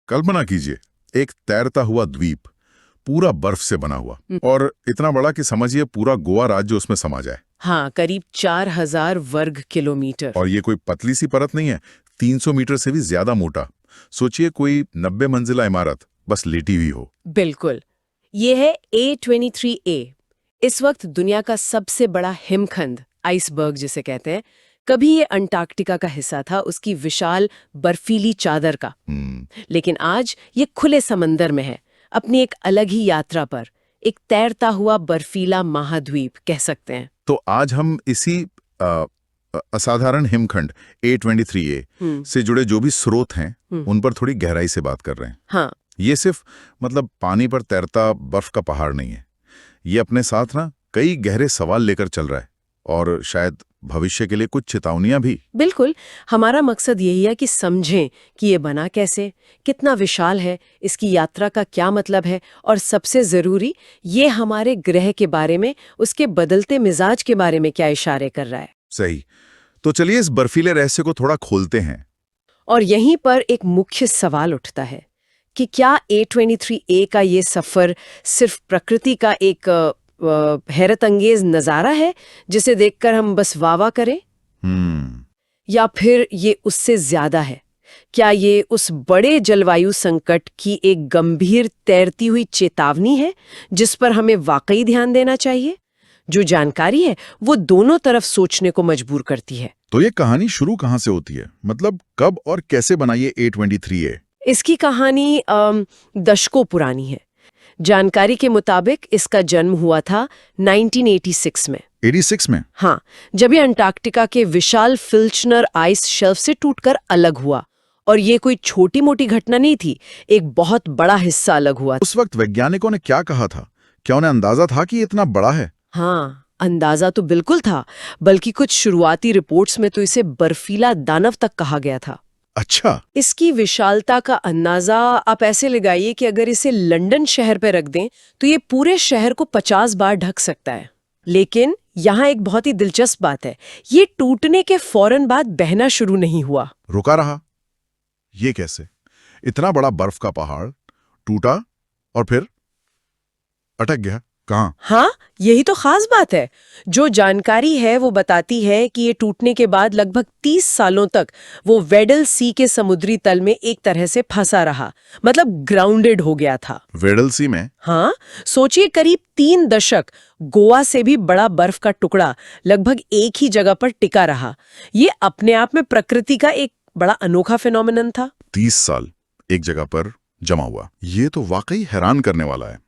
कल्पना कीजिए, एक तैरता हुआ द्वीप, पूरा बर्फ से बना हुआ, और इतना बड़ा कि समझिए पूरा गोवा राज्य उसमें समा जाए। हाँ, करीब 4000 वर्ग किलोमीटर। और ये कोई पतली सी परत नहीं है, 300 मीटर से भी ज्यादा मोटा। सोचिए कोई 90 मंजिला इमारत बस लेटी हुई हो। बिल्कुल। ये है A23A। इस वक्त दुनिया का सबसे बड़ा हिमखंड, आइसबर्ग जिसे कहते हैं। कभी ये अंटार्कटिका का हिस्सा था, उसकी विशाल बर्फीली चादर का। लेकिन आज ये खुले समंदर में है, अपनी एक अलग ही यात्रा पर, एक तैरता हुआ बर्फीला महाद्वीप कह सकते हैं। तो आज हम इसी असाधारण हिमखंड A23A से जुड़े जो भी स्रोत हैं उन पर थोड़ी गहराई से बात कर रहे हैं। हाँ, ये सिर्फ पानी पर तैरता बर्फ का पहाड़ नहीं है, ये अपने साथ ना कई गहरे सवाल लेकर चल रहा है, और शायद भविष्य के लिए कुछ चेतावनियां भी। बिल्कुल। हमारा मकसद यही है कि समझें कि ये बना कैसे, कितना विशाल है, इसकी यात्रा का क्या मतलब है, और सबसे जरूरी ये हमारे ग्रह के बारे में, उसके बदलते मिजाज के बारे में क्या इशारे कर रहा है। सही। तो चलिए इस बर्फीले रहस्य को थोड़ा खोलते हैं। और यहीं पर एक मुख्य सवाल उठता है कि क्या A23A का ये सफर सिर्फ प्रकृति का एक हैरत अंगेज नजारा है जिसे देखकर हम बस वाह करें, या फिर ये उससे ज्यादा है? क्या ये उस बड़े जलवायु संकट की एक गंभीर तैरती हुई चेतावनी है जिस पर हमें वाकई ध्यान देना चाहिए? जो जानकारी है वो दोनों तरफ सोचने को मजबूर करती है। तो ये कहानी शुरू कहाँ से होती है? कब और कैसे बना ये A23A? इसकी कहानी दशकों पुरानी है। जानकारी के मुताबिक इसका जन्म हुआ था 1986 में। 86 में? हाँ, जब ये अंटार्कटिका के विशाल फिल्चनर आइस शेल्फ से टूटकर अलग हुआ। और ये कोई छोटी मोटी घटना नहीं थी, एक बहुत बड़ा हिस्सा अलग हुआ। उस वक्त वैज्ञानिकों ने क्या कहा था? क्या उन्हें अंदाजा था कि इतना बड़ा है? हाँ, अंदाजा तो बिल्कुल था, बल्कि कुछ शुरुआती रिपोर्ट्स में तो इसे बर्फीला दानव तक कहा गया था। अच्छा। इसकी विशालता का अंदाजा आप ऐसे लगाइए कि अगर इसे लंदन शहर पर रख दें तो ये पूरे शहर को 50 बार ढक सकता है। लेकिन यहाँ एक बहुत ही दिलचस्प बात है, ये टूटने के फौरन बाद बहना शुरू नहीं हुआ। रुका रहा? ये कैसे? इतना बड़ा बर्फ का पहाड़ टूटा और फिर अटक गया कहाँ? हाँ, यही तो खास बात है। जो जानकारी है वो बताती है कि ये टूटने के बाद लगभग 30 सालों तक वो वेडल सी के समुद्री तल में एक तरह से फंसा रहा, मतलब ग्राउंडेड हो गया था। वेडल सी में? हाँ, सोचिए करीब 3 दशक गोवा से भी बड़ा बर्फ का टुकड़ा लगभग एक ही जगह पर टिका रहा। ये अपने आप में प्रकृति का एक बड़ा अनोखा फिनोमिनन था। 30 साल एक जगह पर जमा हुआ, ये तो वाकई हैरान करने वाला है।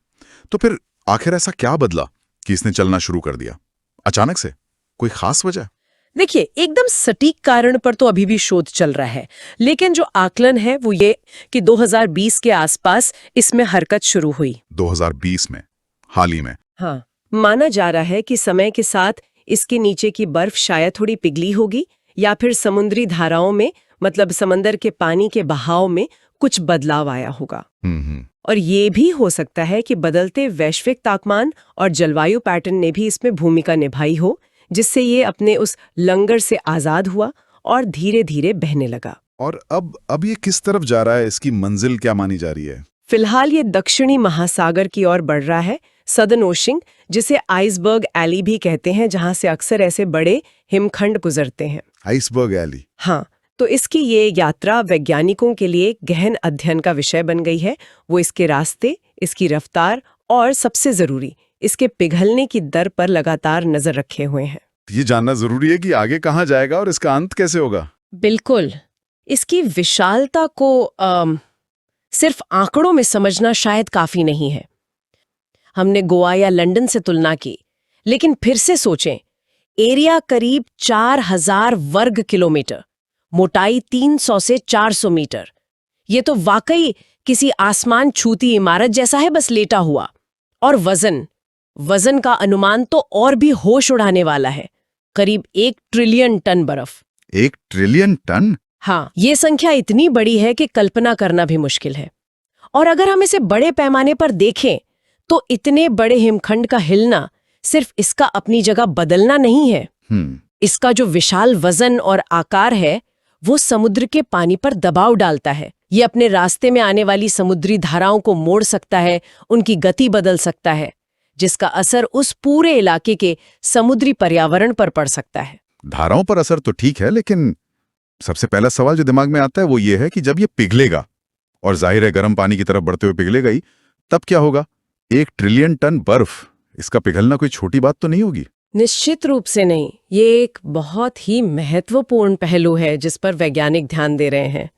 तो फिर आखिर ऐसा क्या बदला कि इसने चलना शुरू कर दिया अचानक से? कोई खास वजह? देखिए, एकदम सटीक कारण पर तो अभी भी शोध चल रहा है, लेकिन जो आकलन है वो ये कि 2020 के आसपास इसमें हरकत शुरू हुई। 2020 में? हाल ही में? हाँ, माना जा रहा है कि समय के साथ इसके नीचे की बर्फ शायद थोड़ी पिघली होगी, या फिर समुद्री धाराओं में, मतलब समंदर के पानी के बहाव में कुछ बदलाव आया होगा। और ये भी हो सकता है कि बदलते वैश्विक तापमान और जलवायु पैटर्न ने भी इसमें भूमिका निभाई हो, जिससे ये अपने उस लंगर से आजाद हुआ और धीरे धीरे बहने लगा। और अब ये किस तरफ जा रहा है? इसकी मंजिल क्या मानी जा रही है? फिलहाल ये दक्षिणी महासागर की ओर बढ़ रहा है, सदर्न ओशन, जिसे आइसबर्ग एली भी कहते हैं, जहां से अक्सर ऐसे बड़े हिमखंड गुजरते हैं। आइसबर्ग एली? हाँ, तो इसकी ये यात्रा वैज्ञानिकों के लिए गहन अध्ययन का विषय बन गई है। वो इसके रास्ते, इसकी रफ्तार और सबसे जरूरी इसके पिघलने की दर पर लगातार नजर रखे हुए हैं। ये जानना जरूरी है कि आगे कहाँ जाएगा और इसका अंत कैसे होगा। बिल्कुल। इसकी विशालता को सिर्फ आंकड़ों में समझना शायद काफी नहीं है। हमने गोवा या लंदन से तुलना की, लेकिन फिर से सोचें, एरिया करीब 4000 वर्ग किलोमीटर, मोटाई 300 से 400 मीटर। ये तो वाकई किसी आसमान छूती इमारत जैसा है, बस लेटा हुआ। और वजन का अनुमान तो और भी होश उड़ाने वाला है, करीब 1 ट्रिलियन टन बर्फ। 1 ट्रिलियन टन? हाँ, ये संख्या इतनी बड़ी है कि कल्पना करना भी मुश्किल है। और अगर हम इसे बड़े पैमाने पर देखें तो इतने बड़े हिमखंड का हिलना सिर्फ इसका अपनी जगह बदलना नहीं है। इसका जो विशाल वजन और आकार है वो समुद्र के पानी पर दबाव डालता है, ये अपने रास्ते में आने वाली समुद्री धाराओं को मोड़ सकता है, उनकी गति बदल सकता है, जिसका असर उस पूरे इलाके के समुद्री पर्यावरण पर पड़ सकता है। धाराओं पर असर तो ठीक है, लेकिन सबसे पहला सवाल जो दिमाग में आता है वो ये है कि जब ये पिघलेगा, और जाहिर है गर्म पानी की तरफ बढ़ते हुए पिघलेगा ही, तब क्या होगा? 1 ट्रिलियन टन बर्फ, इसका पिघलना कोई छोटी बात तो नहीं होगी। निश्चित रूप से नहीं। ये एक बहुत ही महत्वपूर्ण पहलू है जिस पर वैज्ञानिक ध्यान दे रहे हैं।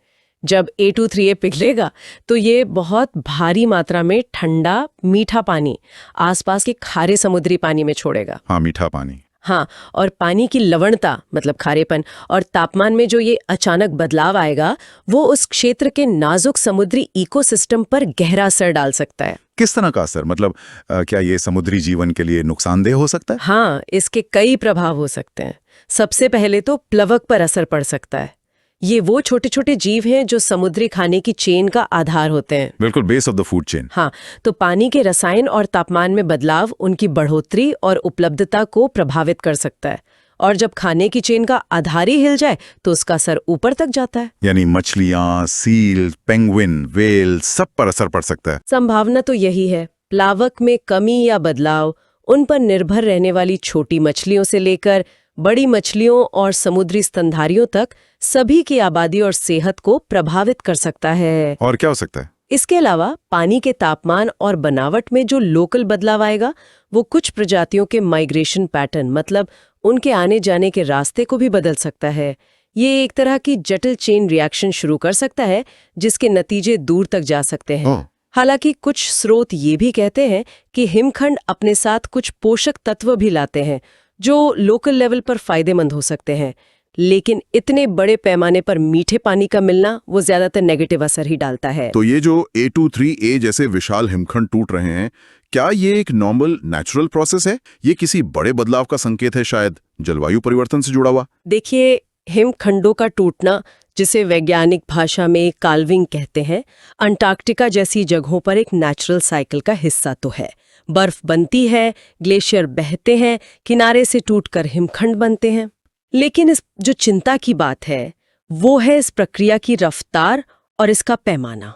जब A23A पिघलेगा तो ये बहुत भारी मात्रा में ठंडा मीठा पानी आसपास के खारे समुद्री पानी में छोड़ेगा। हाँ, मीठा पानी। हाँ, और पानी की लवणता मतलब खारेपन और तापमान में जो ये अचानक बदलाव आएगा वो उस क्षेत्र के नाजुक समुद्री इकोसिस्टम पर गहरा असर डाल सकता है। किस तरह का असर? मतलब क्या ये समुद्री जीवन के लिए नुकसानदेह हो सकता है? हाँ, इसके कई प्रभाव हो सकते हैं। सबसे पहले तो प्लवक पर असर पड़ सकता है। ये वो छोटे छोटे जीव हैं जो समुद्री खाने की चेन का आधार होते हैं। बिल्कुल, base of the food chain. हाँ, तो पानी के रसायन और तापमान में बदलाव उनकी बढ़ोतरी और उपलब्धता को प्रभावित कर सकता है, और जब खाने की चेन का आधार ही हिल जाए तो उसका असर ऊपर तक जाता है। यानी मछलियां, सील, पेंगुइन, वेल, सब पर असर पड़ सकता है। संभावना तो यही है। प्लावक में कमी या बदलाव उन पर निर्भर रहने वाली छोटी मछलियों से लेकर बड़ी मछलियों और समुद्री स्तनधारियों तक सभी की आबादी और सेहत को प्रभावित कर सकता है। और क्या हो सकता है? इसके अलावा पानी के तापमान और बनावट में जो लोकल बदलाव आएगा वो कुछ प्रजातियों के माइग्रेशन पैटर्न मतलब उनके आने जाने के रास्ते को भी बदल सकता है। ये एक तरह की जटिल चेन रिएक्शन शुरू कर सकता है जिसके नतीजे दूर तक जा सकते हैं। हालांकि कुछ स्रोत ये भी कहते हैं कि हिमखंड अपने साथ कुछ पोषक तत्व भी लाते हैं जो लोकल लेवल पर फायदेमंद हो सकते हैं, लेकिन इतने बड़े पैमाने पर मीठे पानी का मिलना वो ज्यादातर नेगेटिव असर ही डालता है। तो ये जो A23A जैसे विशाल हिमखंड टूट रहे हैं, क्या ये एक नॉर्मल नेचुरल प्रोसेस है? ये किसी बड़े बदलाव का संकेत है, शायद जलवायु परिवर्तन से जुड़ा हुआ? देखिए, हिमखंडों का टूटना, जिसे वैज्ञानिक भाषा में काल्विंग कहते हैं, अंटार्कटिका जैसी जगहों पर एक नेचुरल साइकिल का हिस्सा तो है। बर्फ बनती है, ग्लेशियर बहते हैं, किनारे से टूटकर हिमखंड बनते हैं। लेकिन इस जो चिंता की बात है वो है इस प्रक्रिया की रफ्तार और इसका पैमाना।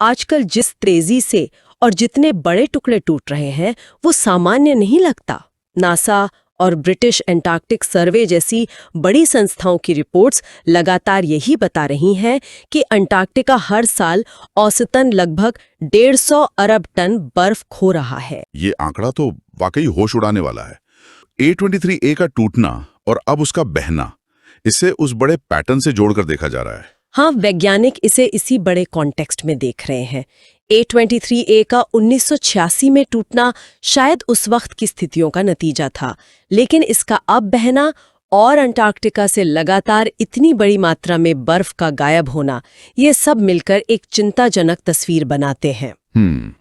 आजकल जिस तेजी से और जितने बड़े टुकड़े टूट रहे हैं वो सामान्य नहीं लगता। नासा और ब्रिटिश एंटार्क्टिक सर्वे जैसी बड़ी संस्थाओं की रिपोर्ट्स लगातार यही बता रही हैं कि अंटार्कटिका हर साल औसतन लगभग 150 अरब टन बर्फ खो रहा है। ये आंकड़ा तो वाकई होश उड़ाने वाला है। A23A का टूटना और अब उसका बहना, इसे उस बड़े पैटर्न से जोड़कर देखा जा रहा है। हाँ, वैज्ञानिक इसे इसी बड़े कॉन्टेक्स्ट में देख रहे हैं। A23A का 1986 में टूटना शायद उस वक्त की स्थितियों का नतीजा था, लेकिन इसका अब बहना और अंटार्कटिका से लगातार इतनी बड़ी मात्रा में बर्फ का गायब होना, ये सब मिलकर एक चिंताजनक तस्वीर बनाते हैं।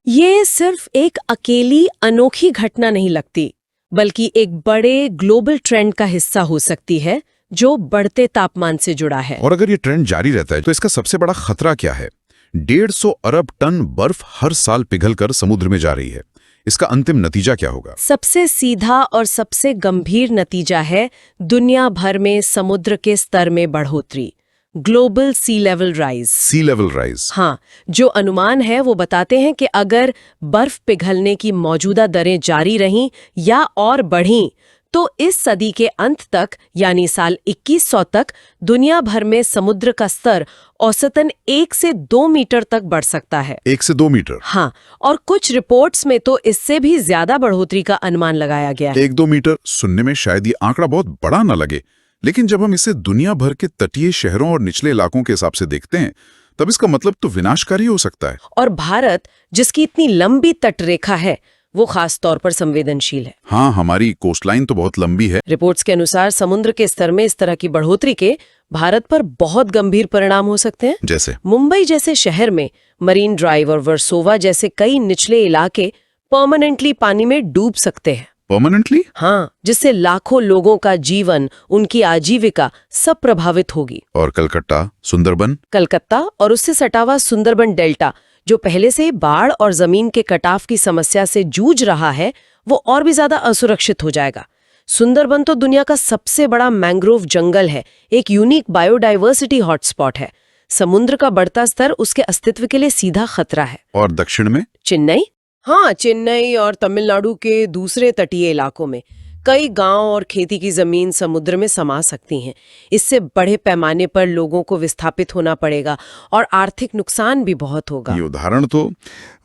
ये सिर्फ एक अकेली अनोखी घटना नहीं लगती, बल्कि एक बड़े ग्लोबल ट्रेंड का हिस्सा हो सकती है जो बढ़ते तापमान से जुड़ा है। और अगर ये ट्रेंड जारी रहता है तो इसका सबसे बड़ा खतरा क्या है? 150 अरब टन बर्फ हर साल पिघलकर समुद्र में जा रही है। इसका अंतिम नतीजा क्या होगा? सबसे सीधा और सबसे गंभीर नतीजा है दुनिया भर में समुद्र के स्तर में बढ़ोतरी, ग्लोबल सी लेवल राइज। सी लेवल राइज? हाँ, जो अनुमान है वो बताते हैं कि अगर बर्फ पिघलने की मौजूदा दरें जारी रहीं या और बढ़ीं तो इस सदी के अंत तक यानी साल 2100 तक दुनिया भर में समुद्र का स्तर औसतन 1 से 2 मीटर तक बढ़ सकता है। 1 से 2 मीटर? हाँ, और कुछ रिपोर्ट्स में तो इससे भी ज्यादा बढ़ोतरी का अनुमान लगाया गया है। 1-2 मीटर सुनने में शायद ये आंकड़ा बहुत बड़ा ना लगे, लेकिन जब हम इसे दुनिया भर के तटीय शहरों और निचले इलाकों के हिसाब से देखते हैं तब इसका मतलब तो विनाशकारी हो सकता है। और भारत, जिसकी इतनी लंबी तटरेखा है, वो खास तौर पर संवेदनशील है। हाँ, हमारी कोस्टलाइन तो बहुत लंबी है। रिपोर्ट्स के अनुसार समुद्र के स्तर में इस तरह की बढ़ोतरी के भारत पर बहुत गंभीर परिणाम हो सकते हैं। जैसे मुंबई जैसे शहर में मरीन ड्राइव और वर्सोवा जैसे कई निचले इलाके परमानेंटली पानी में डूब सकते हैं। परमानेंटली? हाँ, जिससे लाखों लोगों का जीवन, उनकी आजीविका सब प्रभावित होगी। और कलकत्ता, सुंदरबन? कलकत्ता और उससे सटा हुआ सुंदरबन डेल्टा, जो पहले से बाढ़ और जमीन के कटाव की समस्या से जूझ रहा है, वो और भी ज्यादा असुरक्षित हो जाएगा। सुंदरबन तो दुनिया का सबसे बड़ा मैंग्रोव जंगल है, एक यूनिक बायोडाइवर्सिटी हॉटस्पॉट है। समुद्र का बढ़ता स्तर उसके अस्तित्व के लिए सीधा खतरा है। और दक्षिण में? चेन्नई? हाँ, चेन्नई और तमिलनाडु के दूसरे तटीय इलाकों में कई गांव और खेती की जमीन समुद्र में समा सकती हैं। इससे बड़े पैमाने पर लोगों को विस्थापित होना पड़ेगा और आर्थिक नुकसान भी बहुत होगा। ये उदाहरण तो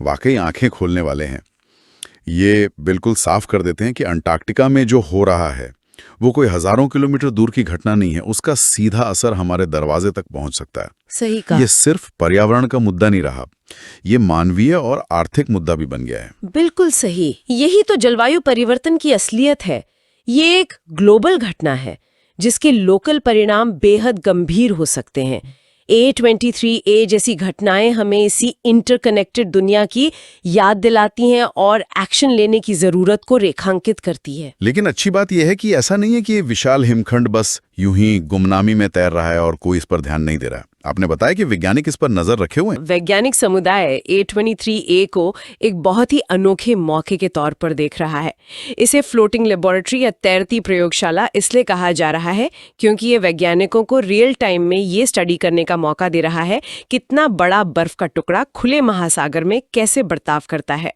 वाकई आंखें खोलने वाले हैं। ये बिल्कुल साफ कर देते हैं कि अंटार्कटिका में जो हो रहा है वो कोई हजारों किलोमीटर दूर की घटना नहीं है, उसका सीधा असर हमारे दरवाजे तक पहुंच सकता है। सही कहा। ये सिर्फ पर्यावरण का मुद्दा नहीं रहा, ये मानवीय और आर्थिक मुद्दा भी बन गया है। बिल्कुल सही। यही तो जलवायु परिवर्तन की असलियत है। ये एक ग्लोबल घटना है जिसके लोकल परिणाम बेहद गंभीर हो सकते हैं। A23A जैसी घटनाएं हमें इसी इंटरकनेक्टेड दुनिया की याद दिलाती हैं और एक्शन लेने की जरूरत को रेखांकित करती है। लेकिन अच्छी बात यह है कि ऐसा नहीं है कि ये विशाल हिमखंड बस यूं ही गुमनामी में तैर रहा है और कोई इस पर ध्यान नहीं दे रहा है। आपने बताया कि वैज्ञानिक इस पर नजर रखे हुए हैं। वैज्ञानिक समुदाय A23A को एक बहुत ही अनोखे मौके के तौर पर देख रहा है। इसे फ्लोटिंग लेबोरेटरी या तैरती प्रयोगशाला इसलिए कहा जा रहा है क्योंकि ये वैज्ञानिकों को रियल टाइम में ये स्टडी करने का मौका दे रहा है कितना बड़ा बर्फ का टुकड़ा खुले महासागर में कैसे बर्ताव करता है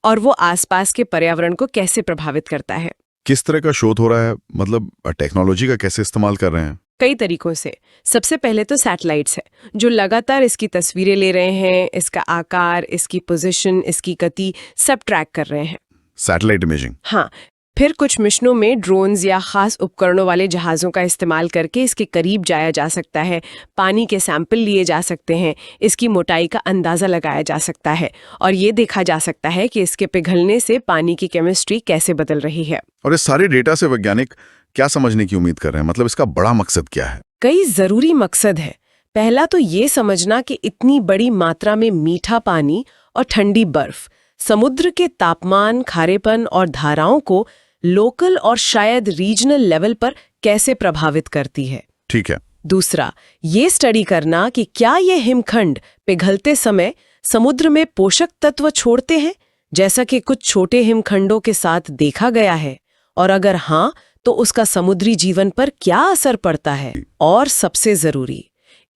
और वो आसपास के पर्यावरण को कैसे प्रभावित करता है। किस तरह का शोध हो रहा है? मतलब टेक्नोलॉजी का कैसे इस्तेमाल कर रहे हैं? कई तरीकों से। सबसे पहले तो सैटेलाइट्स है जो लगातार इसकी तस्वीरें ले रहे हैं, इसका आकार, इसकी पोजीशन, इसकी गति सब ट्रैक कर रहे हैं। Satellite imaging? हाँ। फिर कुछ मिशनों में ड्रोन्स या खास उपकरणों वाले जहाज़ों का इस्तेमाल करके इसके करीब जाया जा सकता है, पानी के सैंपल लिए जा सकते हैं, इसकी मोटाई का अंदाज़ा लगाया जा सकता है और ये देखा जा सकता है कि इसके पिघलने से पानी की केमिस्ट्री कैसे बदल रही है। और इस सारे डेटा से वैज्ञानिक क्या समझने की उम्मीद कर रहे हैं? मतलब इसका बड़ा मकसद क्या है? कई जरूरी मकसद है। पहला तो ये समझना कि इतनी बड़ी मात्रा में मीठा पानी और ठंडी बर्फ समुद्र के तापमान, खारेपन और धाराओं को लोकल और शायद रीजनल लेवल पर कैसे प्रभावित करती है। ठीक है। दूसरा, ये स्टडी करना कि क्या ये हिमखंड पिघलते समय समुद्र में पोषक तत्व छोड़ते हैं जैसा कि कुछ छोटे हिमखंडों के साथ देखा गया है, और अगर हाँ तो उसका समुद्री जीवन पर क्या असर पड़ता है। और सबसे जरूरी,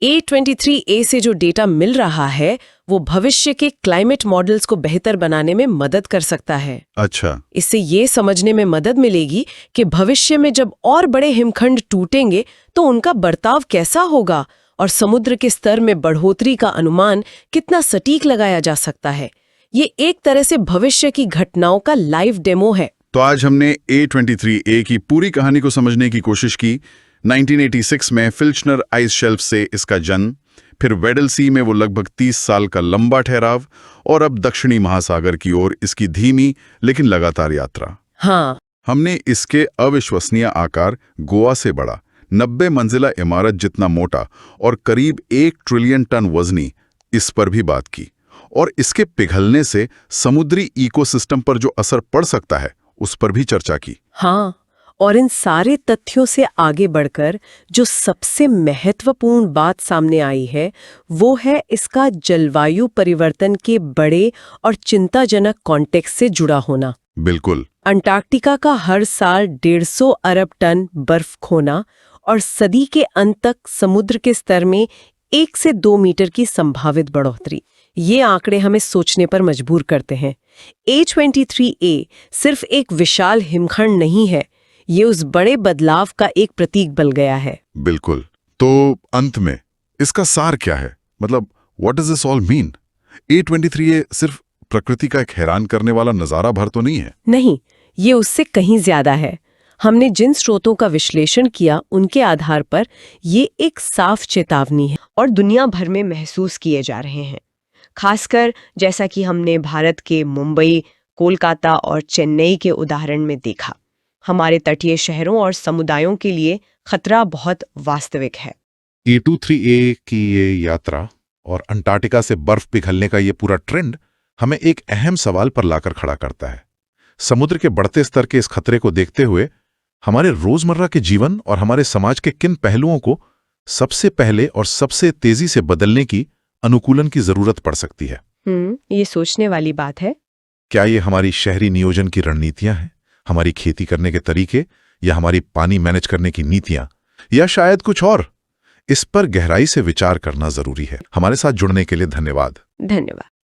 A23A से जो डेटा मिल रहा है वो भविष्य के क्लाइमेट मॉडल्स को बेहतर बनाने में मदद कर सकता है। अच्छा। इससे ये समझने में मदद मिलेगी कि भविष्य में जब और बड़े हिमखंड टूटेंगे तो उनका बर्ताव कैसा होगा और समुद्र के स्तर में बढ़ोतरी का अनुमान कितना सटीक लगाया जा सकता है। ये एक तरह से भविष्य की घटनाओं का लाइव डेमो है। तो आज हमने A23A की पूरी कहानी को समझने की कोशिश की। 1986 में फिल्चनर आइस शेल्फ से इसका जन्म, फिर वेडल सी में वो लगभग 30 साल का लंबा ठहराव, और अब दक्षिणी महासागर की ओर इसकी धीमी लेकिन लगातार यात्रा। हाँ, हमने इसके अविश्वसनीय आकार, गोवा से बड़ा 90 मंजिला इमारत जितना मोटा और करीब 1 ट्रिलियन टन वजनी, इस पर भी बात की, और इसके पिघलने से समुद्री इकोसिस्टम पर जो असर पड़ सकता है उस पर भी चर्चा की। हाँ, और इन सारे तथ्यों से आगे बढ़कर जो सबसे महत्वपूर्ण बात सामने आई है वो है इसका जलवायु परिवर्तन के बड़े और चिंताजनक कॉन्टेक्स्ट से जुड़ा होना। बिल्कुल। अंटार्कटिका का हर साल 150 अरब टन बर्फ खोना और सदी के अंत तक समुद्र के स्तर में 1 से 2 मीटर की संभावित बढ़ोतरी, ये आंकड़े हमें सोचने पर मजबूर करते हैं। A23A सिर्फ एक विशाल हिमखंड नहीं है, ये उस बड़े बदलाव का एक प्रतीक बन गया है। बिल्कुल। तो अंत में इसका सार क्या है? मतलब what does this all mean? A23A सिर्फ प्रकृति का एक हैरान करने वाला नजारा भर तो नहीं है। नहीं, ये उससे कहीं ज्यादा है। हमने जिन स्रोतों का विश्लेषण किया उनके आधार पर ये एक साफ चेतावनी है और दुनिया भर में महसूस किए जा रहे हैं। खासकर जैसा कि हमने भारत के मुंबई, कोलकाता और चेन्नई के उदाहरण में देखा, हमारे तटीय शहरों और समुदायों के लिए खतरा बहुत वास्तविक है। A23A की ये यात्रा और अंटार्कटिका से बर्फ पिघलने का ये पूरा ट्रेंड हमें एक अहम सवाल पर लाकर खड़ा करता है। समुद्र के बढ़ते स्तर के इस खतरे को देखते हुए हमारे रोजमर्रा के जीवन और हमारे समाज के किन पहलुओं को सबसे पहले और सबसे तेजी से बदलने की अनुकूलन की जरूरत पड़ सकती है। ये सोचने वाली बात है। क्या ये हमारी शहरी नियोजन की रणनीतियां हैं, हमारी खेती करने के तरीके, या हमारी पानी मैनेज करने की नीतियां, या शायद कुछ और? इस पर गहराई से विचार करना जरूरी है। हमारे साथ जुड़ने के लिए धन्यवाद। धन्यवाद।